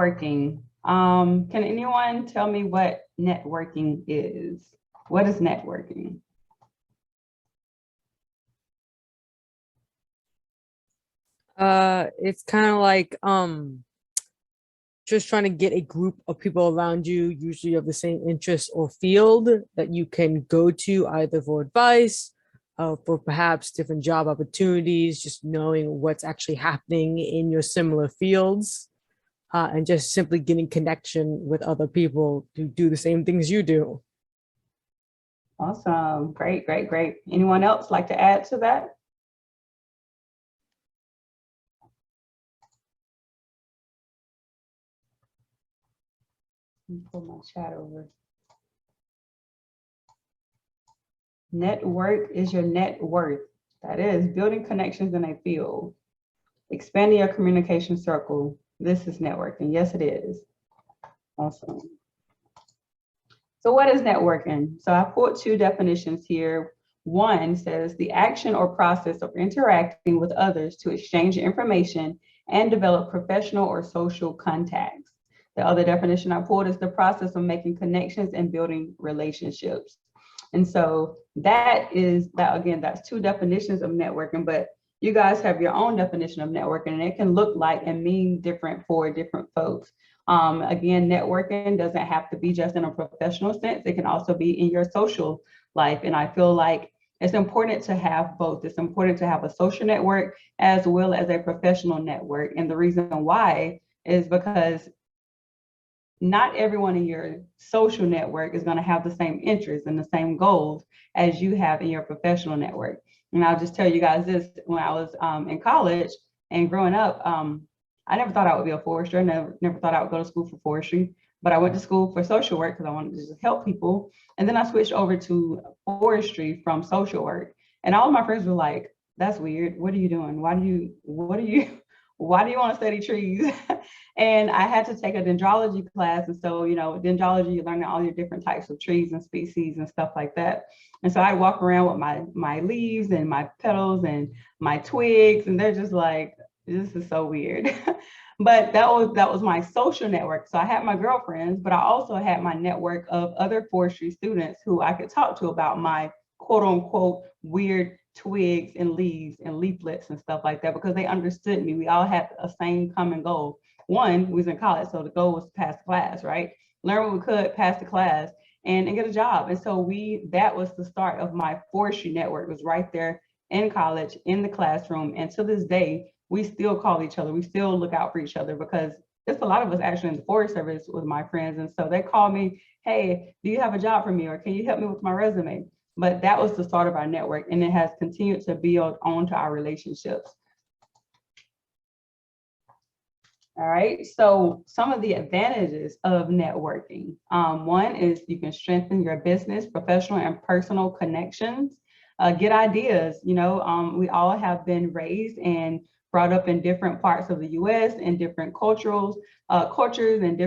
Networking. Can anyone tell me what networking is? What is networking? It's kind of like just trying to get a group of people around you, usually of the same interest or field, that you can go to either for advice, for perhaps different job opportunities, just knowing what's actually happening in your similar fields, and just simply getting connection with other people who do the same things you do. Awesome. Great, great, great. Anyone else like to add to that? Let me pull my chat over. Network is your net worth. That is building connections in a field, expanding your communication circle. This is networking. Yes, it is. Awesome. So what is networking? So I put two definitions here. One says the action or process of interacting with others to exchange information and develop professional or social contacts. The other definition I pulled is the process of making connections and building relationships. And so that is that, again, that's two definitions of networking, but you guys have your own definition of networking, and it can look like and mean different for different folks. Again, networking doesn't have to be just in a professional sense. It can also be in your social life. And I feel like it's important to have both. It's important to have a social network as well as a professional network. And the reason why is because not everyone in your social network is going to have the same interests and the same goals as you have in your professional network. And I'll just tell you guys this, when I was in college and growing up, I never thought I would be a forester. Never thought I would go to school for forestry, but I went to school for social work because I wanted to just help people. And then I switched over to forestry from social work. And all of my friends were like, that's weird. What are you doing? Why do you want to study trees? And I had to take a dendrology class. And so, dendrology, you're learning all your different types of trees and species and stuff like that. And so I'd walk around with my leaves and my petals and my twigs, and they're just like, this is so weird. But that was my social network. So I had my girlfriends, but I also had my network of other forestry students who I could talk to about my quote unquote weird twigs and leaves and leaflets and stuff like that, because they understood me. We all had a same common goal. One, we was in college, so the goal was to pass the class, right? Learn what we could, pass the class, and get a job. And so that was the start of my forestry network. It was right there in college, in the classroom. And to this day, we still call each other. We still look out for each other, because there's a lot of us actually in the Forest Service with my friends. And so they call me, hey, do you have a job for me? Or can you help me with my resume? But that was the start of our network, and it has continued to build onto our relationships. All right, so some of the advantages of networking. One is you can strengthen your business, professional, and personal connections. Get ideas. We all have been raised and brought up in different parts of the US and different cultures and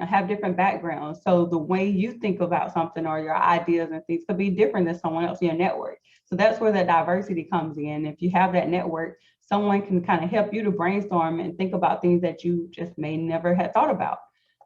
have different backgrounds. So the way you think about something or your ideas and things could be different than someone else in your network. So that's where that diversity comes in. If you have that network, someone can kind of help you to brainstorm and think about things that you just may never have thought about.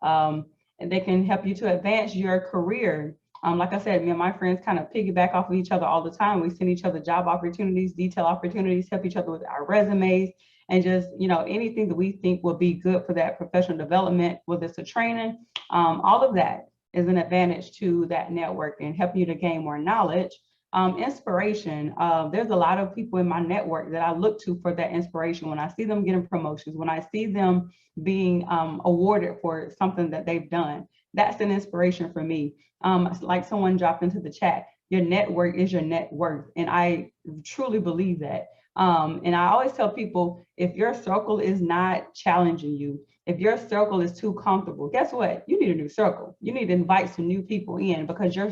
And they can help you to advance your career. Like I said, me and my friends kind of piggyback off of each other all the time. We send each other job opportunities, detail opportunities, help each other with our resumes, and just, anything that we think will be good for that professional development, whether it's a training, all of that is an advantage to that network and help you to gain more knowledge. Inspiration. There's a lot of people in my network that I look to for that inspiration. When I see them getting promotions, when I see them being awarded for something that they've done, that's an inspiration for me. Like someone dropped into the chat, your network is your net worth. And I truly believe that. And I always tell people, if your circle is not challenging you, if your circle is too comfortable, guess what? You need a new circle. You need to invite some new people in, because your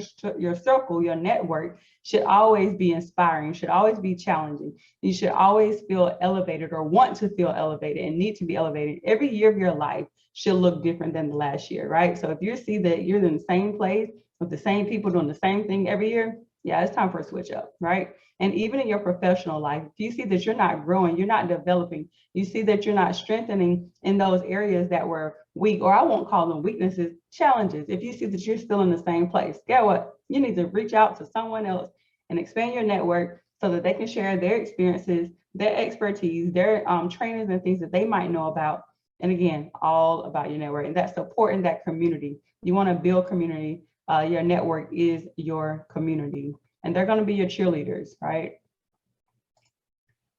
circle, your network should always be inspiring, should always be challenging. You should always feel elevated or want to feel elevated and need to be elevated. Every year of your life should look different than the last year, right? So if you see that you're in the same place with the same people doing the same thing every year, yeah, it's time for a switch up, right? And even in your professional life, if you see that you're not growing, you're not developing, you see that you're not strengthening in those areas that were weak, or I won't call them weaknesses, challenges. If you see that you're still in the same place, get what? You need to reach out to someone else and expand your network so that they can share their experiences, their expertise, their trainings and things that they might know about. And again, all about your network and that supporting that community. You want to build community. Your network is your community, and they're going to be your cheerleaders, right?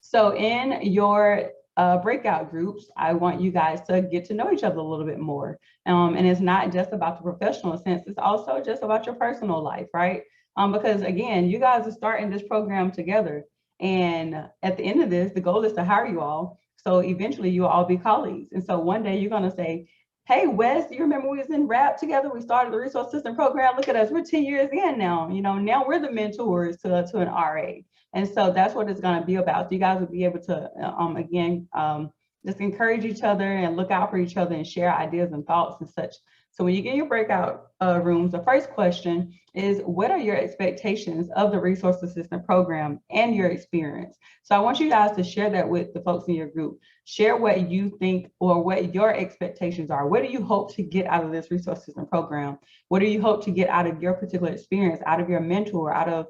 So in your breakout groups, I want you guys to get to know each other a little bit more. And it's not just about the professional sense, it's also just about your personal life, right? Because again, you guys are starting this program together. And at the end of this, the goal is to hire you all. So eventually you'll all be colleagues. And so one day you're going to say, hey, Wes, do you remember we was in RAP together? We started the resource system program. Look at us, we're 10 years in now. You know, now we're the mentors to an RA. And so that's what it's going to be about. So you guys will be able to, again, just encourage each other and look out for each other and share ideas and thoughts and such. So when you get your breakout rooms, the first question is, what are your expectations of the resource assistant program and your experience? So I want you guys to share that with the folks in your group. Share what you think or what your expectations are. What do you hope to get out of this resource assistant program? What do you hope to get out of your particular experience, out of your mentor, out of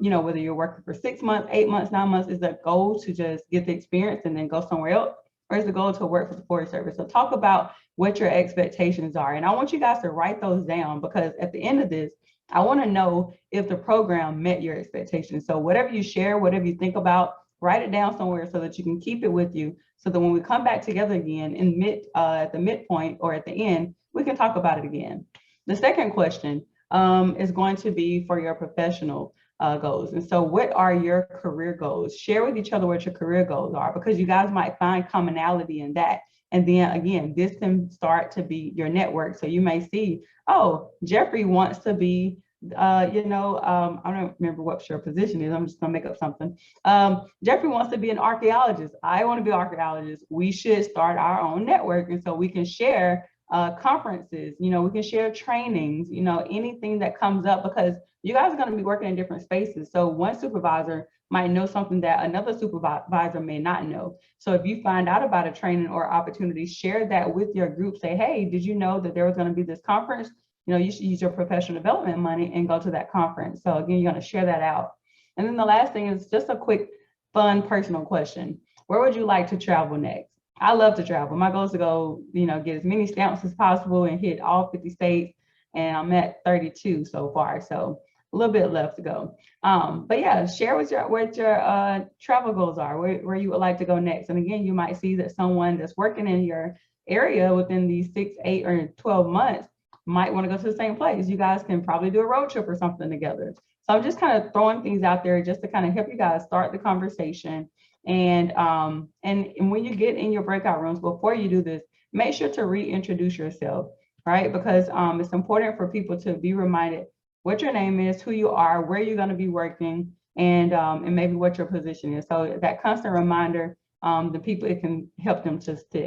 you know, whether you're working for 6 months, 8 months, 9 months, is the goal to just get the experience and then go somewhere else? Or is the goal to work for the Forest Service? So talk about what your expectations are. And I want you guys to write those down, because at the end of this, I want to know if the program met your expectations. So whatever you share, whatever you think about, write it down somewhere so that you can keep it with you, so that when we come back together again at the midpoint or at the end, we can talk about it again. The second question is going to be for your professional goals. And so what are your career goals? Share with each other what your career goals are, because you guys might find commonality in that. And then again, this can start to be your network. So you may see, oh, Jeffrey wants to be, I don't remember what your position is. I'm just gonna make up something. Jeffrey wants to be an archaeologist. I want to be an archaeologist. We should start our own network. And so we can share conferences, you know, we can share trainings, you know, anything that comes up, because you guys are going to be working in different spaces. So one supervisor might know something that another supervisor may not know. So if you find out about a training or opportunity, share that with your group. Say, hey, did you know that there was going to be this conference? You know, you should use your professional development money and go to that conference. So again, you're going to share that out. And then the last thing is just a quick, fun, personal question. Where would you like to travel next? I love to travel. My goal is to go, you know, get as many stamps as possible and hit all 50 states. And I'm at 32 so far. So a little bit left to go. But yeah, share what your travel goals are, where you would like to go next. And again, you might see that someone that's working in your area within these 6, 8, or 12 months might want to go to the same place. You guys can probably do a road trip or something together. So I'm just kind of throwing things out there just to kind of help you guys start the conversation. And when you get in your breakout rooms, before you do this, make sure to reintroduce yourself, right? Because it's important for people to be reminded what your name is, who you are, where you're going to be working, and maybe what your position is. So that constant reminder, the people, it can help them to stick.